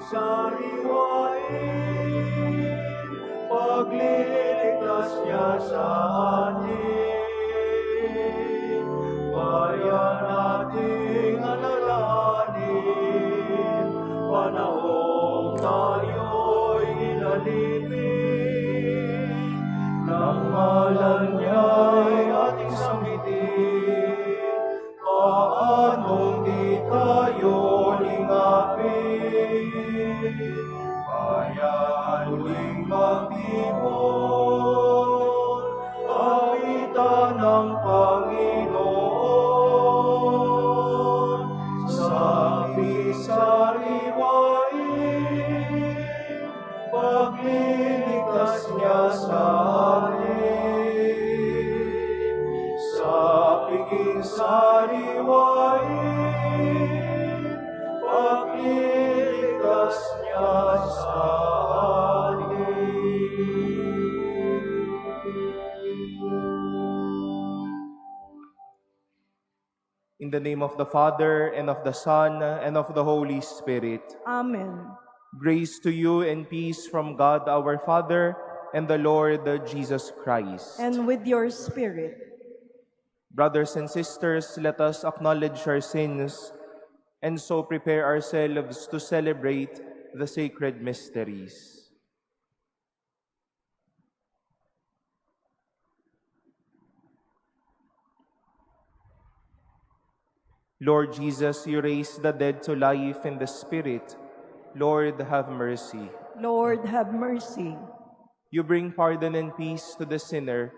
sariwain, pagliligtas niya sa atin. Bayan nating alalahanin, panahong tayo'y inalipin, nang ngalan niya'y ating sambitin, paanong di tayo lingapin. Bayan muling magtipon, awitan ng Panginoon, sapi-sariwain, pagliligtas niya sa atin. Sa piging sariwain, pagliligtas niya sa atin. In the name of the Father, and of the Son, and of the Holy Spirit. Amen. Grace to you and peace from God our Father and the Lord Jesus Christ. And with your spirit. Brothers and sisters, let us acknowledge our sins and so prepare ourselves to celebrate the sacred mysteries. Lord Jesus, you raise the dead to life in the Spirit. Lord, have mercy. Lord, have mercy. You bring pardon and peace to the sinner.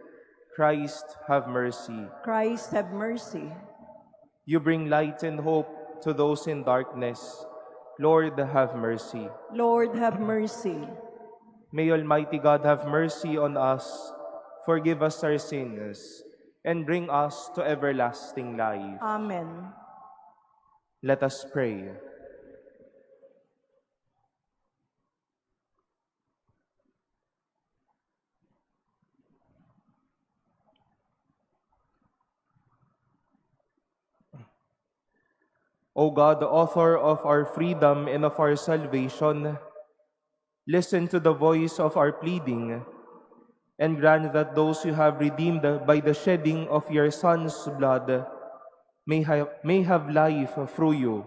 Christ, have mercy. Christ, have mercy. You bring light and hope to those in darkness. Lord, have mercy. Lord, have mercy. May Almighty God have mercy on us, forgive us our sins, and bring us to everlasting life. Amen. Let us pray. O God, the author of our freedom and of our salvation, listen to the voice of our pleading, and grant that those you have redeemed by the shedding of your Son's blood may have life through you,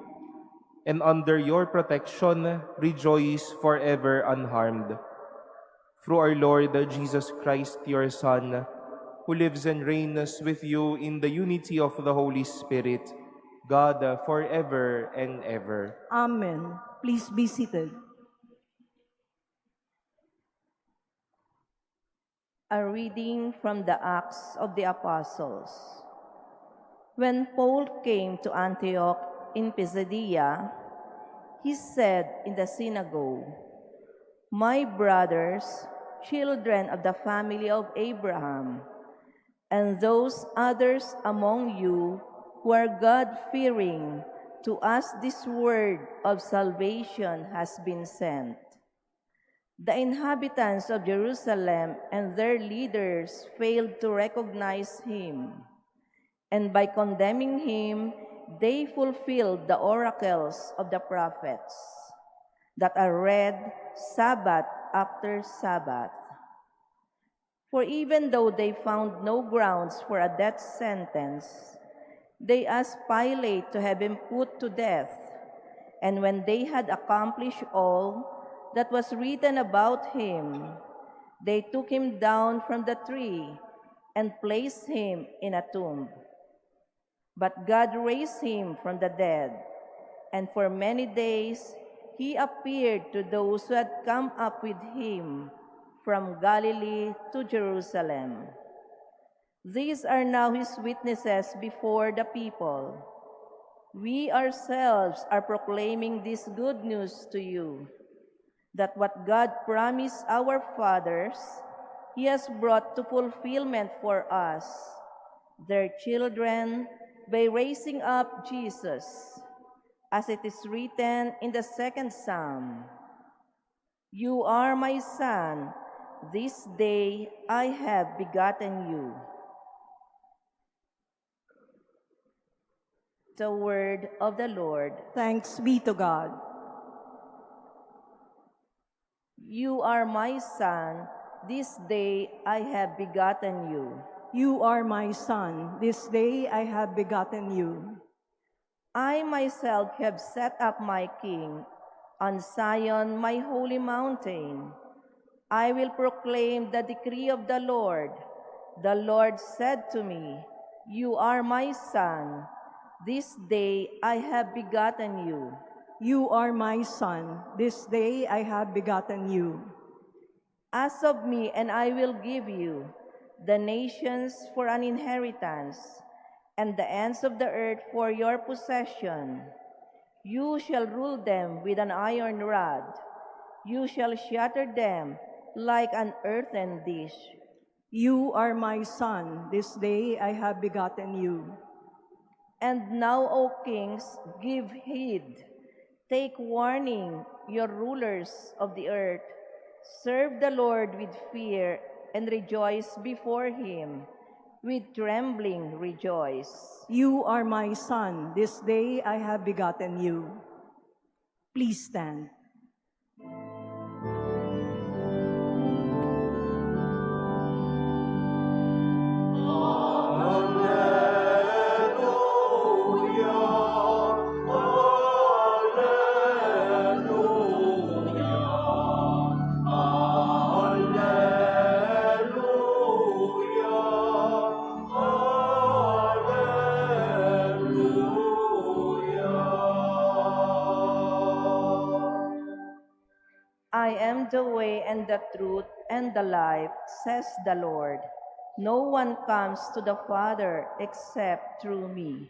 and under your protection rejoice forever unharmed. Through our Lord Jesus Christ, your Son, who lives and reigns with you in the unity of the Holy Spirit, God, forever and ever. Amen. Please be seated. A reading from the Acts of the Apostles. When Paul came to Antioch in Pisidia, he said in the synagogue, "My brothers, children of the family of Abraham, and those others among you who are God-fearing, to us this word of salvation has been sent. The inhabitants of Jerusalem and their leaders failed to recognize him, and by condemning him, they fulfilled the oracles of the prophets that are read Sabbath after Sabbath. For even though they found no grounds for a death sentence, they asked Pilate to have him put to death, and when they had accomplished all that was written about him, they took him down from the tree and placed him in a tomb. But God raised him from the dead, and for many days he appeared to those who had come up with him from Galilee to Jerusalem. These are now his witnesses before the people. We ourselves are proclaiming this good news to you, that what God promised our fathers, he has brought to fulfillment for us, their children, by raising up Jesus, as it is written in the second Psalm, "You are my son, this day I have begotten you." The word of the Lord. Thanks be to God. You are my son, this day I have begotten you. You are my son, this day I have begotten you. I myself have set up my king on Zion, my holy mountain. I will proclaim the decree of the Lord. The Lord said to me, You are my son, this day I have begotten you. You are my son, this day I have begotten you. Ask of me, and I will give you the nations for an inheritance, and the ends of the earth for your possession. You shall rule them with an iron rod. You shall shatter them like an earthen dish. You are my son, this day I have begotten you. And now, O kings, give heed. Take warning, your rulers of the earth. Serve the Lord with fear and rejoice before him. With trembling rejoice. You are my son, this day I have begotten you. Please stand. I am the way and the truth and the life, says the Lord. No one comes to the Father except through me.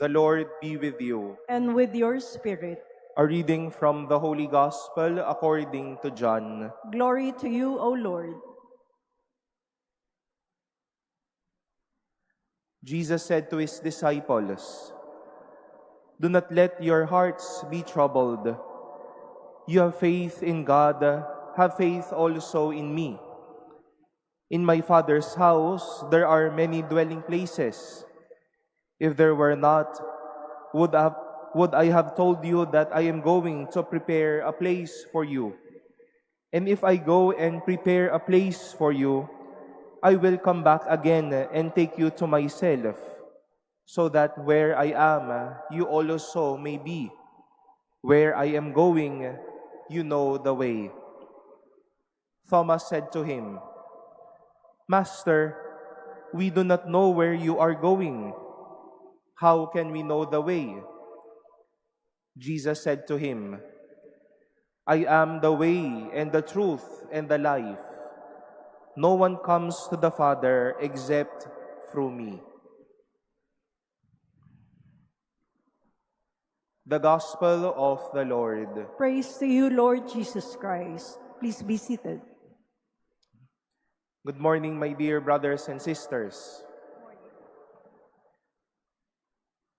The Lord be with you. And with your spirit. A reading from the Holy Gospel according to John. Glory to you, O Lord. Jesus said to his disciples, Do not let your hearts be troubled. You have faith in God, have faith also in me. In my Father's house there are many dwelling places. If there were not, would I have told you that I am going to prepare a place for you? And if I go and prepare a place for you, I will come back again and take you to myself, so that where I am, you also may be. Where I am going, you know the way. Thomas said to him, Master, we do not know where you are going. How can we know the way? Jesus said to him, I am the way and the truth and the life. No one comes to the Father except through me. The Gospel of the Lord. Praise to you, Lord Jesus Christ. Please be seated. Good morning, my dear brothers and sisters.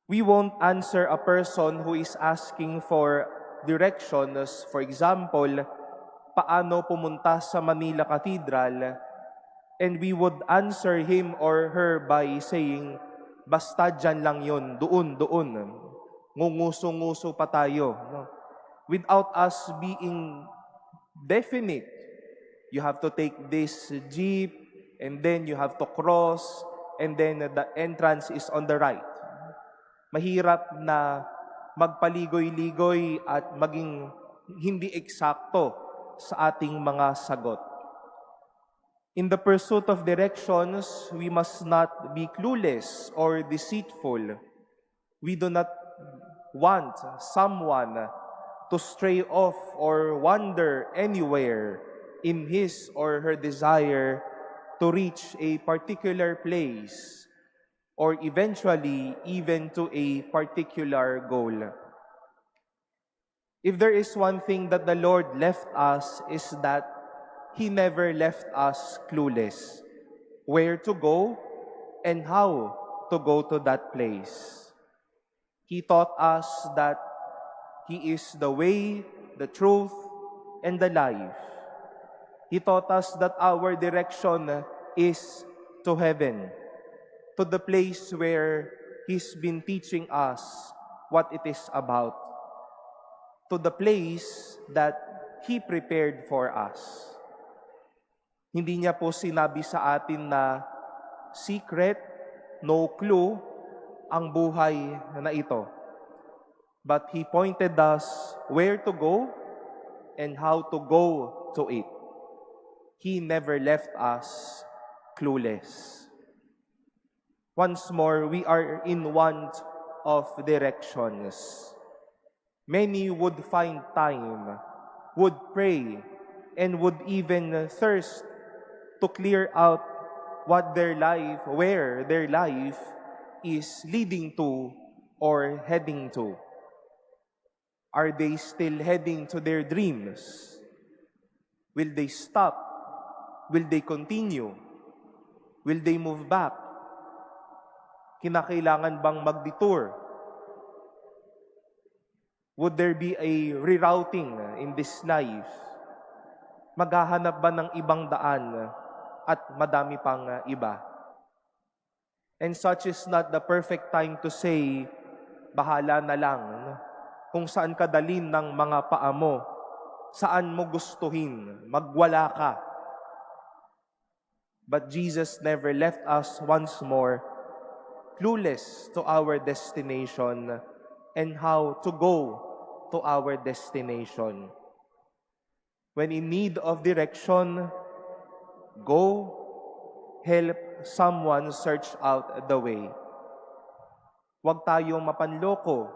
We won't answer a person who is asking for directions. For example, paano pumunta sa Manila Cathedral? And we would answer him or her by saying, basta dyan lang yun, doon. Ngunguso-nguso pa tayo. No? Without us being definite. You have to take this jeep, and then you have to cross, and then the entrance is on the right. Mahirap na magpaligoy-ligoy at maging hindi eksakto sa ating mga sagot. In the pursuit of directions, we must not be clueless or deceitful. We do not want someone to stray off or wander anywhere in his or her desire to reach a particular place or eventually even to a particular goal. If there is one thing that the Lord left us, is that He never left us clueless where to go and how to go to that place. He taught us that He is the way, the truth, and the life. He taught us that our direction is to heaven, to the place where He's been teaching us what it is about, to the place that He prepared for us. Hindi niya po sinabi sa atin na secret, no clue, ang buhay na ito. But He pointed us where to go and how to go to it. He never left us clueless. Once more, we are in want of directions. Many would find time, would pray, and would even thirst to clear out where their life is leading to or heading to. Are they still heading to their dreams? Will they stop? Will they continue? Will they move back? Kinakailangan bang mag-detour? Would there be a rerouting in this life? Maghahanap ba ng ibang daan at madami pang iba? And such is not the perfect time to say, bahala na lang kung saan ka dalhin ng mga paa mo, saan mo gustuhin, magwala ka. But Jesus never left us once more clueless to our destination and how to go to our destination. When in need of direction, go help someone search out the way. Huwag tayong mapanloko.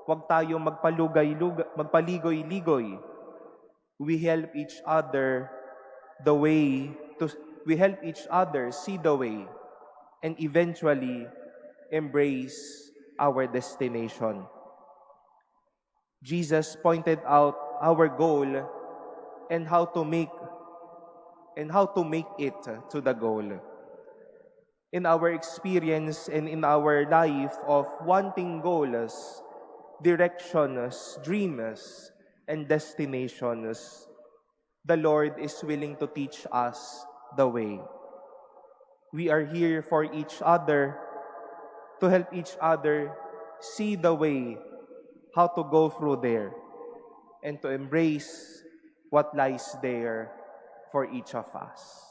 Huwag tayong magpaligoy-ligoy. We help each other see the way and eventually embrace our destination. Jesus pointed out our goal and how to make it to the goal. In our experience and in our life of wanting goals, directions, dreams, and destinations, the Lord is willing to teach us the way. We are here for each other, to help each other see the way, how to go through there, and to embrace what lies there for each of us.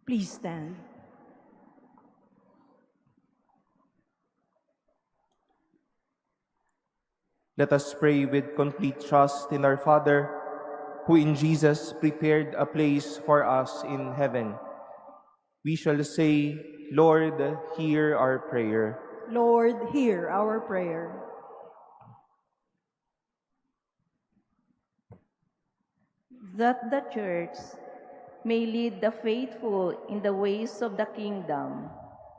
Please stand. Let us pray with complete trust in our Father, who in Jesus prepared a place for us in heaven. We shall say, Lord, hear our prayer. Lord, hear our prayer. That the Church may lead the faithful in the ways of the kingdom,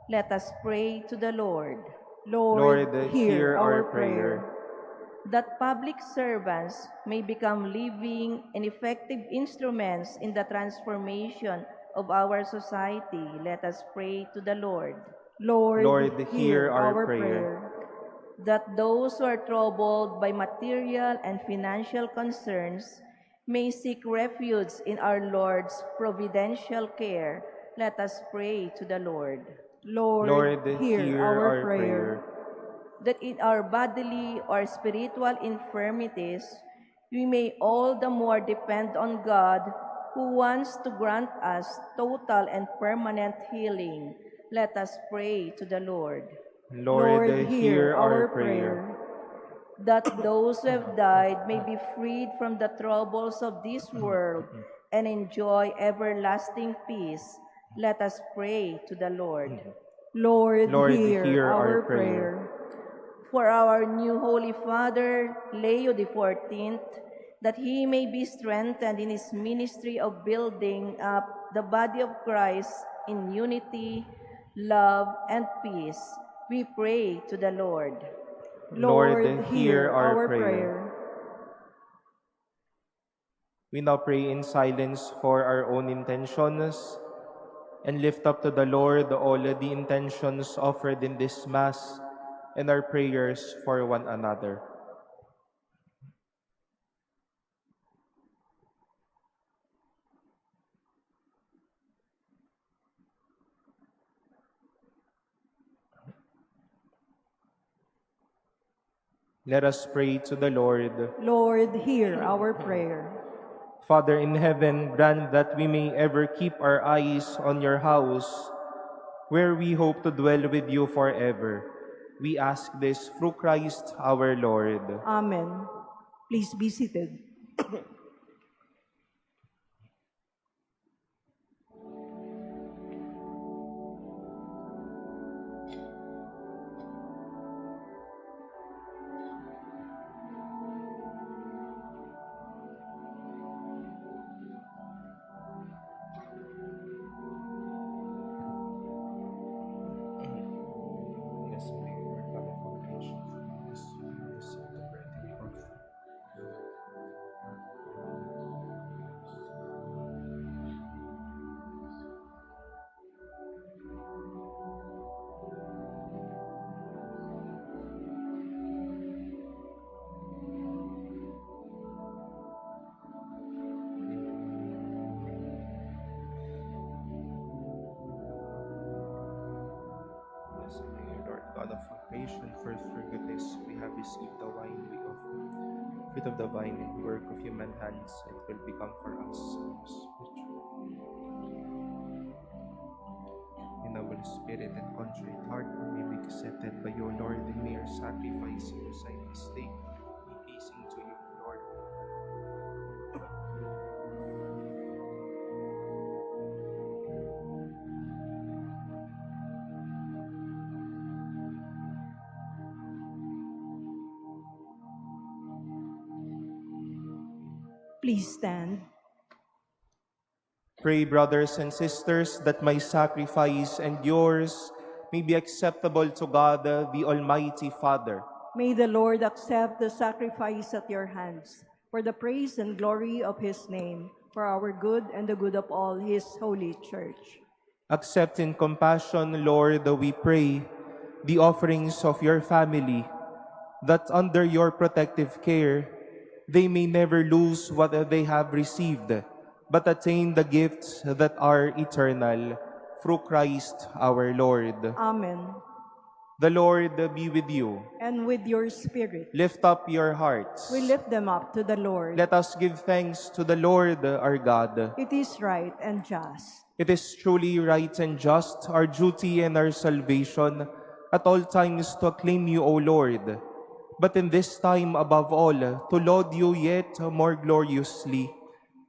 let us pray to the Lord. Lord, hear our prayer. That public servants may become living and effective instruments in the transformation of our society, let us pray to the Lord. Lord, hear our prayer. That those who are troubled by material and financial concerns may seek refuge in our Lord's providential care, let us pray to the Lord. Lord, hear our prayer. That in our bodily or spiritual infirmities, we may all the more depend on God, who wants to grant us total and permanent healing. Let us pray to the Lord. Lord, hear our prayer. That those who have died may be freed from the troubles of this world and enjoy everlasting peace. Let us pray to the Lord. Lord, hear our prayer. For our new Holy Father, Leo XIV, that he may be strengthened in his ministry of building up the body of Christ in unity, love, and peace. We pray to the Lord. Lord, hear our prayer. We now pray in silence for our own intentions and lift up to the Lord all the intentions offered in this Mass and our prayers for one another. Let us pray to the Lord. Lord, hear our prayer. Father in heaven, grant that we may ever keep our eyes on your house, where we hope to dwell with you forever. We ask this through Christ our Lord. Amen. Please be seated. Yes, may your qualification for this receive the bread and cup. Yes, may your Lord God of all creation, for through goodness we have received the wine we offer. Fruit of the vine and work of human hands, it will become for us spiritual. In our spirit and contrite heart, may be accepted by your Lord, and may our sacrifice in your sight this day be pleasing to you, Lord. Please stand. Pray, brothers and sisters, that my sacrifice and yours may be acceptable to God, the Almighty Father. May the Lord accept the sacrifice at your hands for the praise and glory of his name, for our good and the good of all his holy church. Accept in compassion, Lord, we pray, the offerings of your family, that under your protective care, they may never lose what they have received, but attain the gifts that are eternal, through Christ our Lord. Amen. The Lord be with you. And with your spirit, Lift up your hearts. we lift them up to the Lord. Let us give thanks to the Lord our God. It is right and just. It is truly right and just, our duty and our salvation, at all times to acclaim you, O Lord, but in this time above all, to laud you yet more gloriously,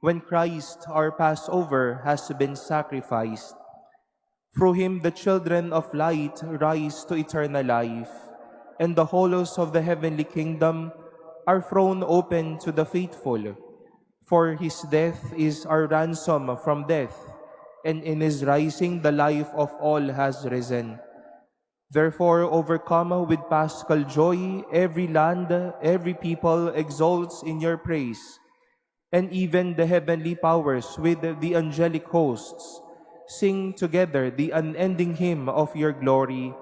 when Christ, our Passover, has been sacrificed. Through him the children of light rise to eternal life, and the hollows of the heavenly kingdom are thrown open to the faithful. For his death is our ransom from death, and in his rising the life of all has risen. Therefore, overcome with paschal joy, every land, every people exalts in your praise, and even the heavenly powers with the angelic hosts sing together the unending hymn of your glory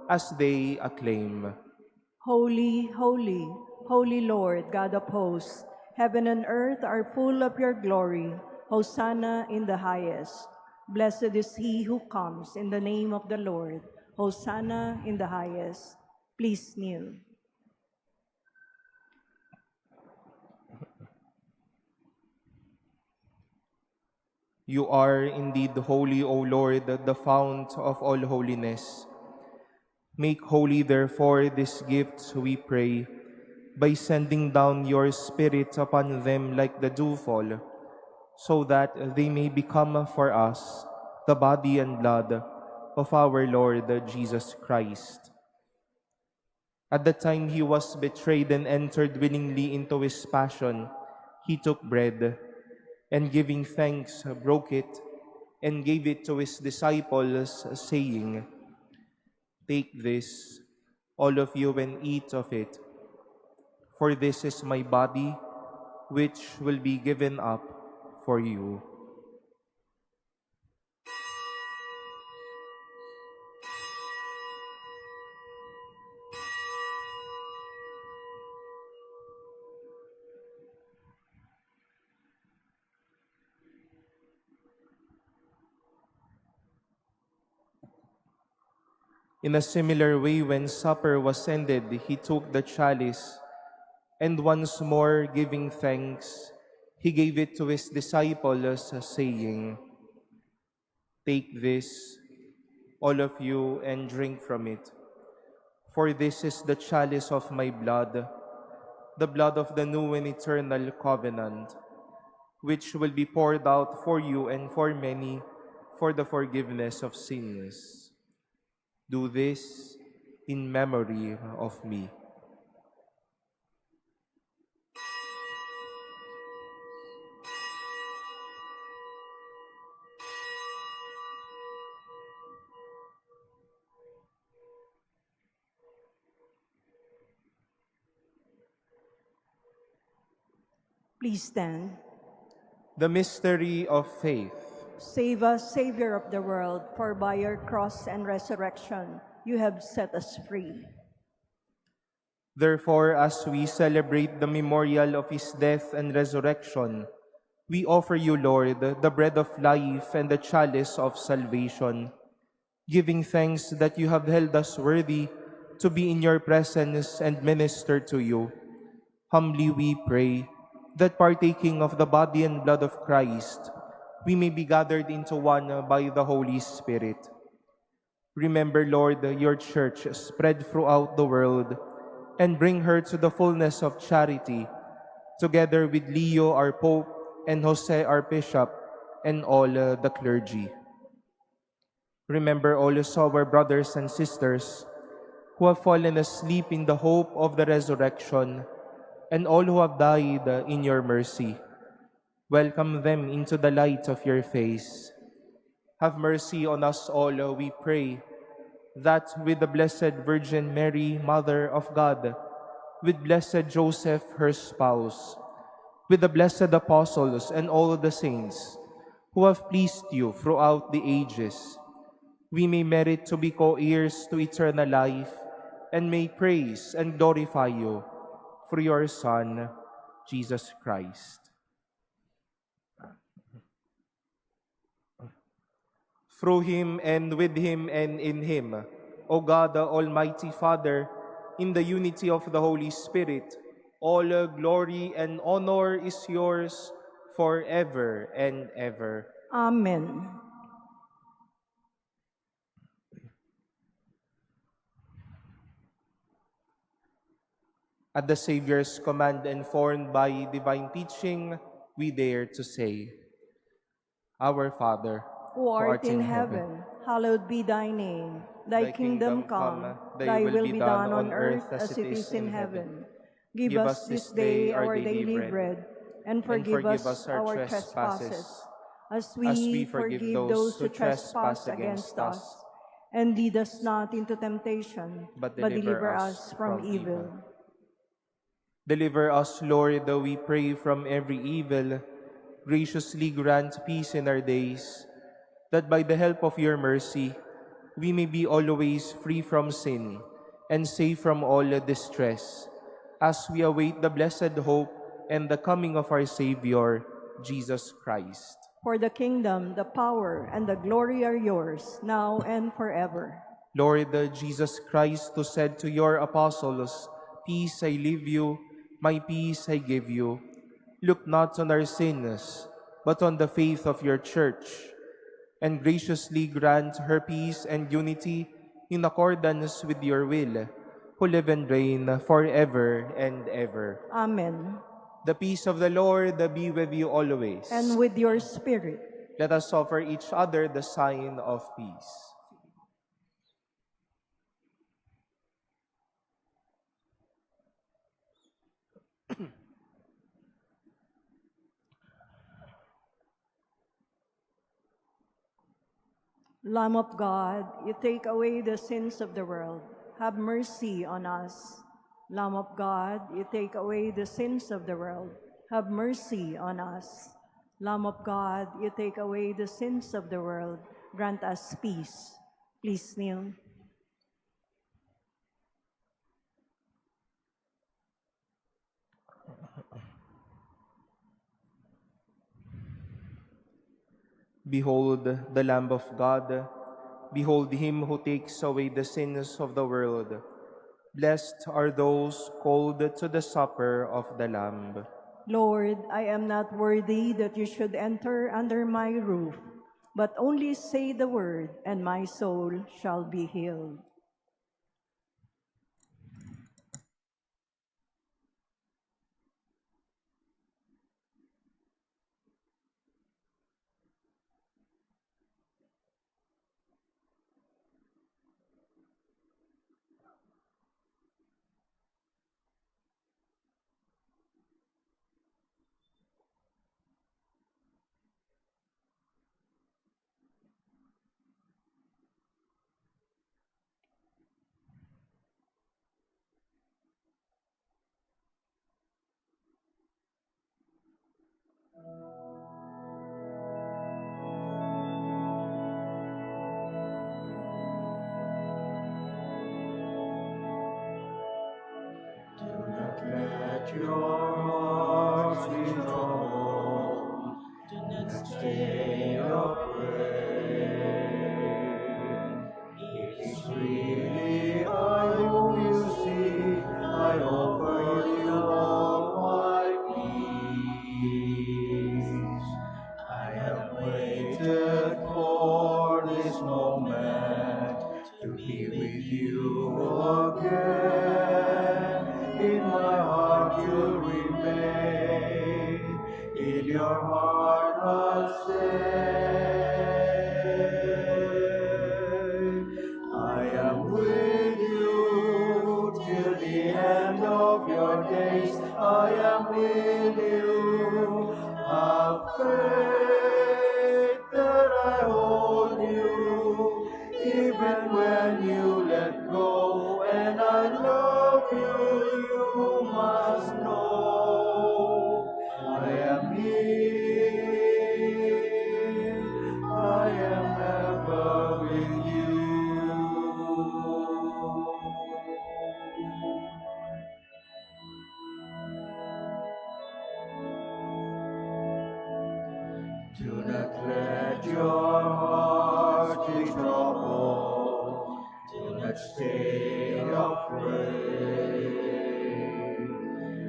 as they acclaim. Holy, holy, holy Lord, God of hosts, heaven and earth are full of your glory. Hosanna in the highest. Blessed is he who comes in the name of the Lord. Hosanna in the highest. Please kneel. You are indeed holy, O Lord, the fount of all holiness. Make holy, therefore, these gifts, we pray, by sending down your Spirit upon them like the dewfall, so that they may become for us the body and blood of our Lord Jesus Christ. At the time he was betrayed and entered willingly into his passion, he took bread, and giving thanks, broke it, and gave it to his disciples, saying, "Take this, all of you, and eat of it, for this is my body, which will be given up for you." In a similar way, when supper was ended, he took the chalice, and once more giving thanks, he gave it to his disciples, saying, "Take this, all of you, and drink from it. For this is the chalice of my blood, the blood of the new and eternal covenant, which will be poured out for you and for many for the forgiveness of sins. Do this in memory of me." Please stand. The mystery of faith. Save us, Savior of the world, for by your cross and resurrection you have set us free. Therefore, as we celebrate the memorial of his death and resurrection, we offer you, Lord, the bread of life and the chalice of salvation, giving thanks that you have held us worthy to be in your presence and minister to you. Humbly we pray that partaking of the body and blood of Christ, we may be gathered into one by the Holy Spirit. Remember, Lord, your church spread throughout the world, and bring her to the fullness of charity, together with Leo, our Pope, and Jose, our Bishop, and all the clergy. Remember also our brothers and sisters who have fallen asleep in the hope of the resurrection, and all who have died in your mercy. Welcome them into the light of your face. Have mercy on us all, we pray, that with the Blessed Virgin Mary, Mother of God, with Blessed Joseph, her spouse, with the blessed apostles and all the saints who have pleased you throughout the ages, we may merit to be co-heirs to eternal life, and may praise and glorify you through your Son, Jesus Christ. Through him, and with him, and in him, O God, the Almighty Father, in the unity of the Holy Spirit, all glory and honor is yours forever and ever. Amen. At the Savior's command and formed by divine teaching, we dare to say, Our Father, Who art in heaven, hallowed be thy name. Thy kingdom come, thy will be done on earth as it is in heaven. Give us this day our daily bread, and forgive us our trespasses, as we forgive those who trespass against us. And lead us not into temptation, but deliver us from evil. Deliver us, Lord, we pray, from every evil. Graciously grant peace in our days, that by the help of your mercy, we may be always free from sin and safe from all distress, as we await the blessed hope and the coming of our Savior, Jesus Christ. For the kingdom, the power, and the glory are yours, now and forever. Lord Jesus Christ, who said to your apostles, "Peace I leave you, my peace I give you," look not on our sins, but on the faith of your church, and graciously grant her peace and unity in accordance with your will, who live and reign forever and ever. Amen. The peace of the Lord be with you always. And with your spirit. Let us offer each other the sign of peace. Lamb of God, you take away the sins of the world. Have mercy on us. Lamb of God, you take away the sins of the world. Have mercy on us. Lamb of God, you take away the sins of the world. Grant us peace. Please kneel. Behold the Lamb of God. Behold him who takes away the sins of the world. Blessed are those called to the supper of the Lamb. Lord, I am not worthy that you should enter under my roof, but only say the word, and my soul shall be healed. Do not let your hearts be troubled. Do not stay afraid. It is really I whom you see. I offer you all my peace. I have waited for this moment to be with you again. In my heart you'll remain, in your heart I'll stay. I am with you till the end of your days. I am with you. Have faith that I hold you, even when you let go. And I love you, you must know. I am here, I am ever with you. Do not let your heart be troubled. Do not stay afraid.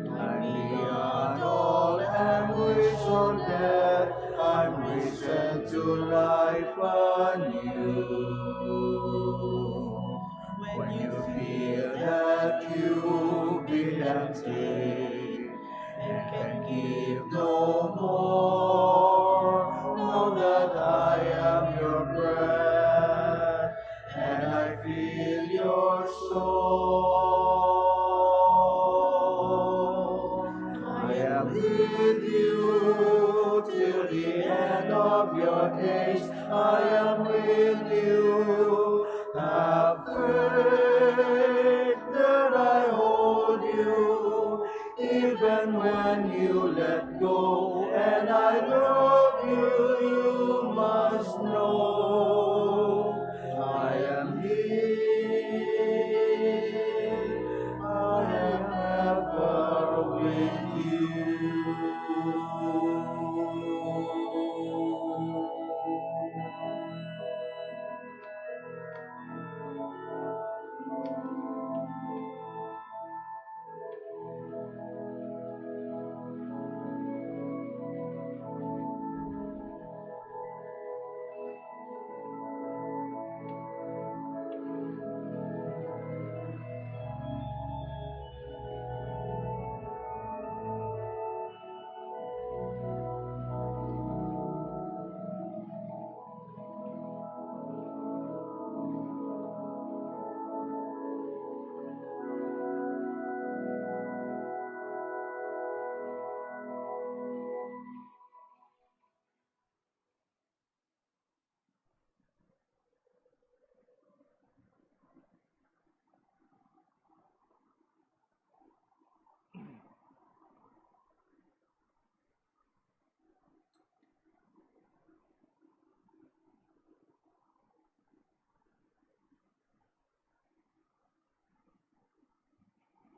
I'm beyond all anguish or death. I'm risen to life anew. When you feel that you've been empty and can give no more, know that I am your breath and I feel your soul. I am with you till the end of your days. I am with you. Have faith that I hold you, even when you let go. And I love you, you must know. I am here, I am ever with you.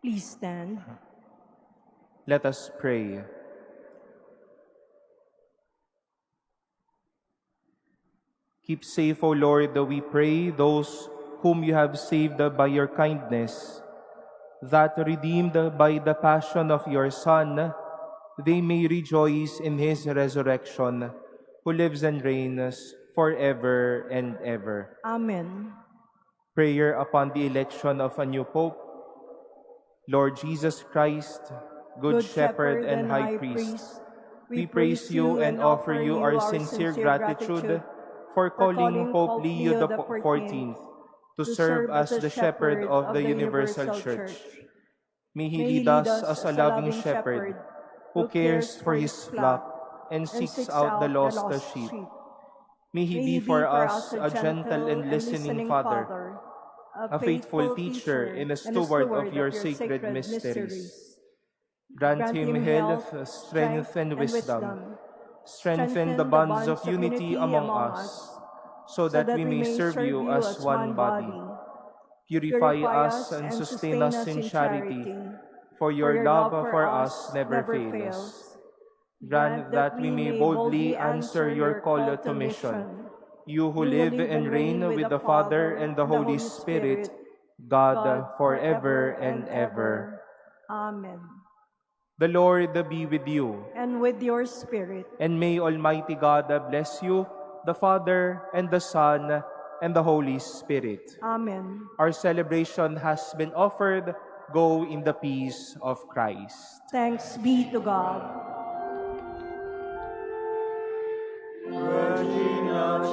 Please stand. Let us pray. Keep safe, O Lord, we pray, those whom you have saved by your kindness, that redeemed by the passion of your Son, they may rejoice in his resurrection, who lives and reigns forever and ever. Amen. Prayer upon the election of a new Pope. Lord Jesus Christ, Good Shepherd and High Priest, we praise you and offer you our sincere gratitude for calling Pope Leo the 14th to serve as the shepherd of the universal church. May he lead us as a loving shepherd who cares for his flock and seeks out the lost sheep. May he be for us a gentle and listening Father, a faithful teacher and a steward of your sacred mysteries. Grant him health, strength, and wisdom. Strengthen the bonds of unity among us, so that we may serve you as one body. Purify us and sustain us in charity, for your love for us never fails. Grant that we may boldly answer your call to mission, you who live and reign with the Father and the Holy Spirit, God, forever and ever. Amen. The Lord be with you. And with your spirit. And may Almighty God bless you, the Father, and the Son, and the Holy Spirit. Amen. Our celebration has been offered. Go in the peace of Christ. Thanks be to God. Regina